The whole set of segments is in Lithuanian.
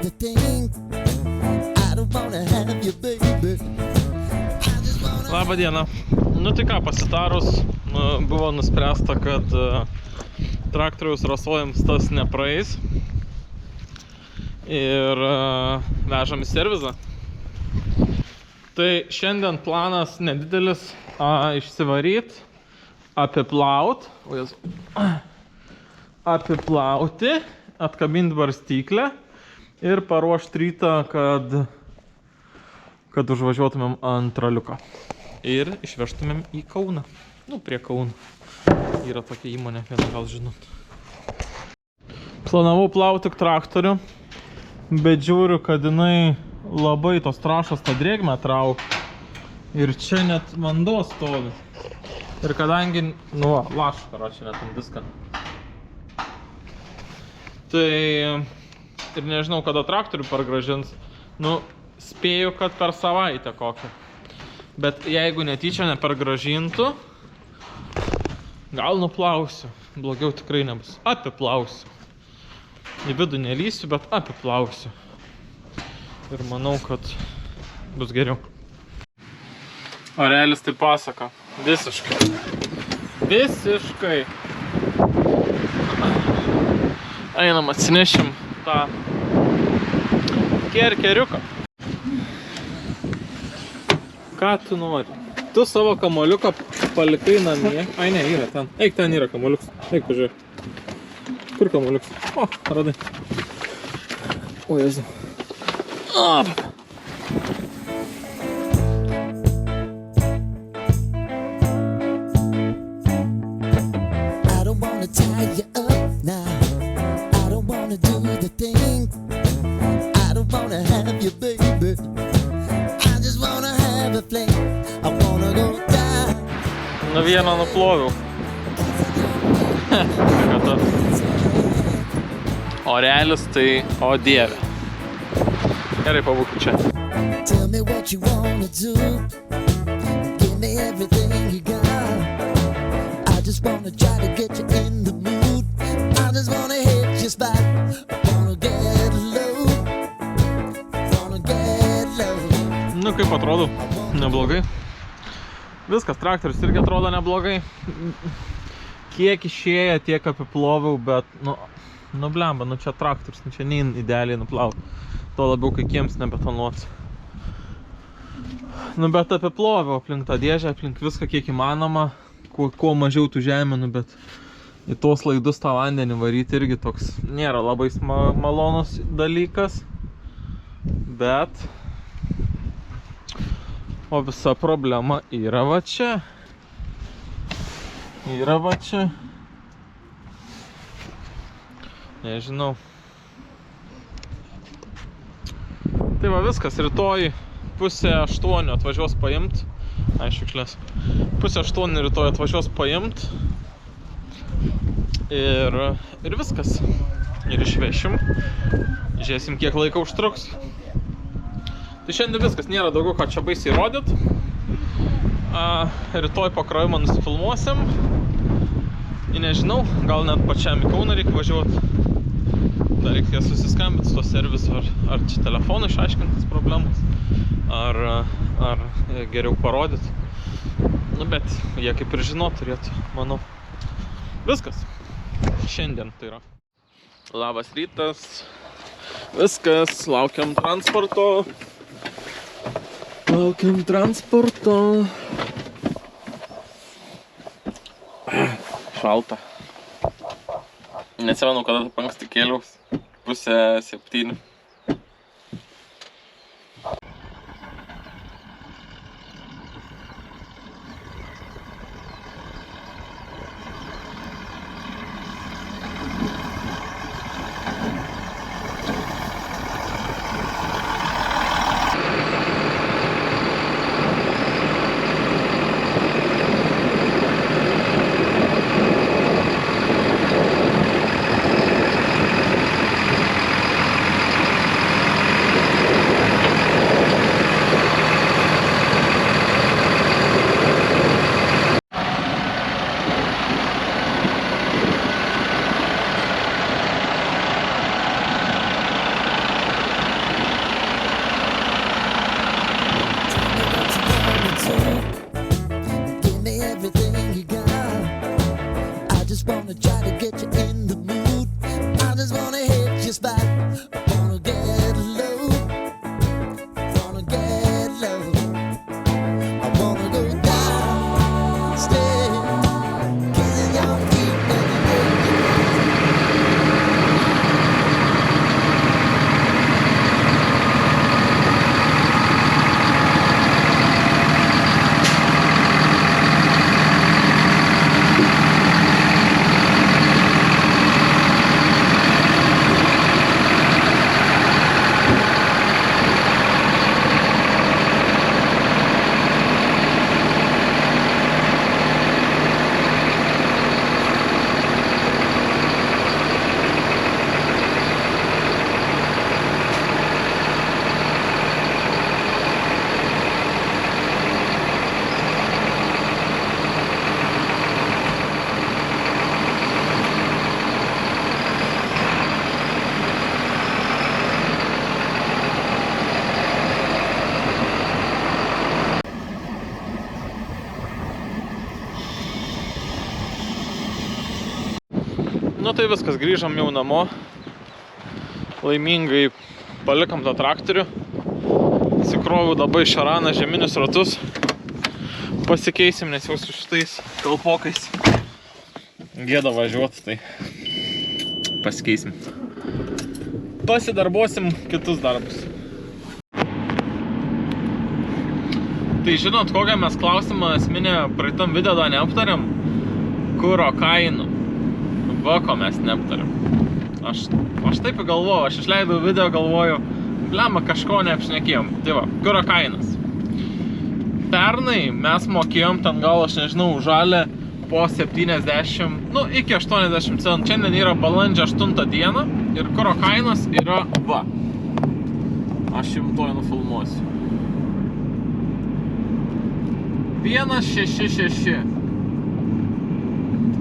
the thing. I don't wanna have you, baby. Labą dieną. Nu tai ką, pasitarus, buvo nuspręsta, kad traktoriaus rasojams tas nepraeis. Ir vežam į servizą. Tai šiandien planas nedidelis, išsivaryt, apiplauti, atkabinti barstyklę ir paruošti rytą, kad užvažiuotumėm ant raliuko. Ir išvežtumėm į Kauną. Nu, prie Kauno. Yra tokia įmonė, vieną gal žinot. Planavau plauti traktorių, bet žiūriu, kad jinai labai tos trąšos tą drėgmę trauk. Ir čia net vanduo stovi. Ir kadangi, laša, karočią, net ant viską. Tai ir nežinau, kada traktorių pargražins. Spėju, kad per savaitę kokią. Bet jeigu netyčia nepergražintų, gal nuplausiu. Blogiau tikrai nebus. Apiplausiu. Į vidų nelysiu, bet apiplausiu. Ir manau, kad bus geriau. Orelis tai pasaka. Visiškai. Visiškai. Einam, atsinešim tą kerkeriuką. Ką tu nori? Tu savo kamoliuką palikai namie. Ai ne, yra ten. Eik, ten yra kamoliukas. Eik, pažiūrėk. Kur kamoliukas? O, radai. O, Jezu. Op. I don't wanna tie you up now. I don't wanna do the thing. I don't wanna have you, baby. I just wanna have a fling. I wanna go down. Nu vieną nuploviau. Orelis tai, o dieve. Gerai, pabūkit čia. Tell me what you wanna do. Give me everything you got. I just wanna try to get you in the mood. I just wanna hit your spot. I wanna get low. Wanna get low. Nu kaip atrodo, neblogai. Viskas, traktorius irgi atrodo neblogai. Kiek išėję, tiek apiploviau, bet, blemba, čia traktorius, čia nein idealiai nuplauti. To labiau, kai kiems nebetonuots. Bet apiploviau aplink tą dėžę, aplink viską kiek įmanoma, kuo mažiau tų žemėnų, bet į tos laidus tą vandenį varyti irgi toks nėra labai malonus dalykas. Bet o visa problema yra va čia. Yra va čia. Nežinau. Tai va viskas, rytoj 7:30 atvažiuos paimt. Ai, šiukšlės. 7:30 rytoj atvažiuos paimt. Ir viskas. Ir išvešim. Žiūrėsim, kiek laiko užtruks. Tai šiandien viskas, nėra daugiau ką čia baisiai rodyt. Rytoj pakrovimą nusifilmuosim. Nežinau, gal net pačiam į Kauną reikia važiuoti. Dar reikės susiskambinti su to servisu, ar čia telefoną išaiškintas problemas, ar geriau parodyti. Bet jie kaip ir žinot turėtų, manau. Viskas. Šiandien tai yra. Labas rytas. Viskas, laukiam transporto. Laukiam transporto. Šalta. Neatsimenu, kada taip anksti kėliaus. 6:30. tai viskas, grįžom jau namo. Laimingai palikam tą traktorių. Įsikroviau labai šaraną žeminius ratus. Pasikeisim, nes jau su šitais kalpokais gėda važiuoti, tai pasikeisim. Pasidarbuosim kitus darbus. Tai žinot, kokią mes klausimą esminę praeitam video dar neaptarėm? Kuro kainų. Va, ko mes neaptarėm. Aš taip galvoju, aš išleidau video, galvoju, blemba, kažko neapšnekėjom. Tai va, kuro kainas. Pernai mes mokėjom ten gal, aš nežinau, žalę po 70, nu, iki 80 centų. Šiandien yra balandžio 8 diena ir kuro kainos yra va. Aš jums to nufilmuosiu. 1,66.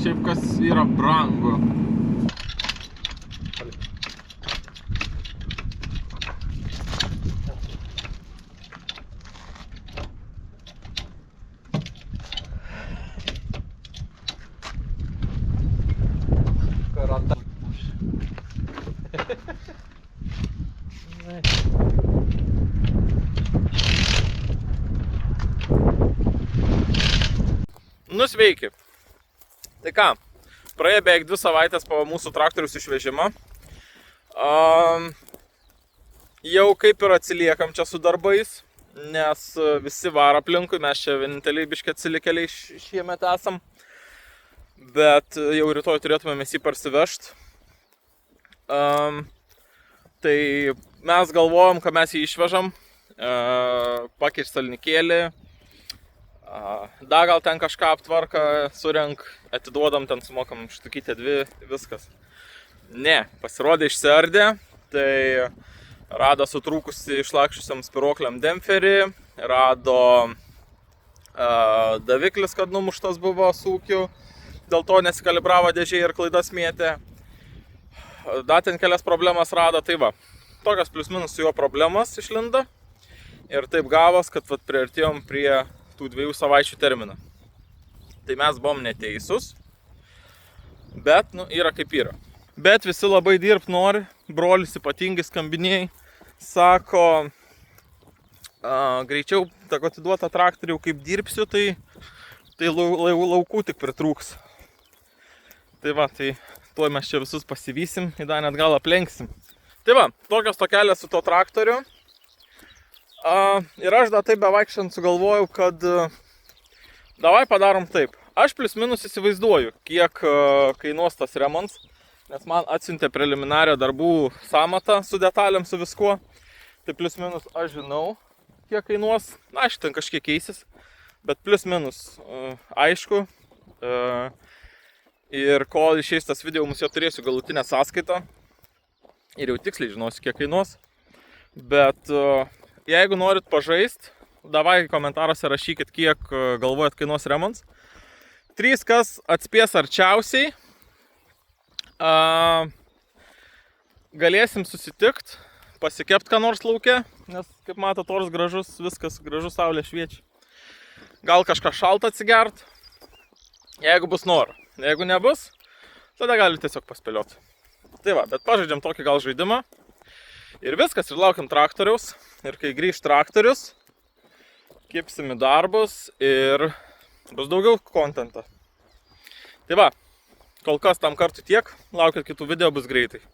Šiaip kas yra brangu. Nu sveiki. Tai ką, praėjo beveik 2 savaitės po mūsų traktoriaus išvežimą. Jau kaip ir atsiliekam čia su darbais, nes visi varo aplinkui, mes čia vieninteliai biškai atsilikėliai šiemet esam. Bet jau rytoj turėtumėmės jį parsivežt. Tai mes galvojom, kad mes jį išvežam, pakeič salnikėlį, da gal ten kažką aptvarką, surenk, atiduodam, ten sumokam štukytę 2, viskas. Ne, pasirodė išsiardė, tai rado sutrūkusi išlakščiusiam spiruokliam demperį, rado daviklis, kad numuštas buvo sūkiu, dėl to nesikalibravo dėžė ir klaidas mėtė. Da ten kelias problemas rado, tai va, tokios plius minus su jo problemas išlinda. Ir taip gavos, kad vat priartėjom prie tų 2 savaičių terminą. Tai mes buvom neteisus, bet, nu, yra kaip yra. Bet visi labai dirbt nori, brolis ypatingai skambinėjai, sako, greičiau tako atiduotą traktorių, kaip dirbsiu, tai laukų tik pritrūks. Tai va, tai tuoj mes čia visus pasivysim, į dar net gal aplenksim. Tai va, tokios tokelės su to traktoriu. Ir aš dar taip bevaikščiant sugalvojau, kad davai padarom taip. Aš plius minus įsivaizduoju, kiek kainuos tas remonts, nes man atsiuntė preliminarią darbų samatą su detalėm, su viskuo. Tai plius minus aš žinau, kiek kainuos. Na, aišku, ten kažkiek keisis, bet plius minus aišku. Ir kol išeis tas video, mus jau turėsiu galutinę sąskaitą. Ir jau tiksliai žinosiu, kiek kainuos. Bet jeigu norit pažaist, davai komentaruose rašykit, kiek galvojat kainuos remonts. 3, kas atspės arčiausiai, galėsim susitikt, pasikept ką nors lauke, nes kaip matot, oras gražus, viskas gražus, saulė šviečia. Gal kažką šaltą atsigert, jeigu bus noro. Jeigu nebus, tada gali tiesiog paspėlioti. Tai va, bet pažaidžiam tokį gal žaidimą. Ir viskas, ir laukiam traktoriaus. Ir kai grįž traktorius, kipsim į darbus ir bus daugiau kontento. Tai va, kol kas tam kartui tiek, laukit kitų video, bus greitai.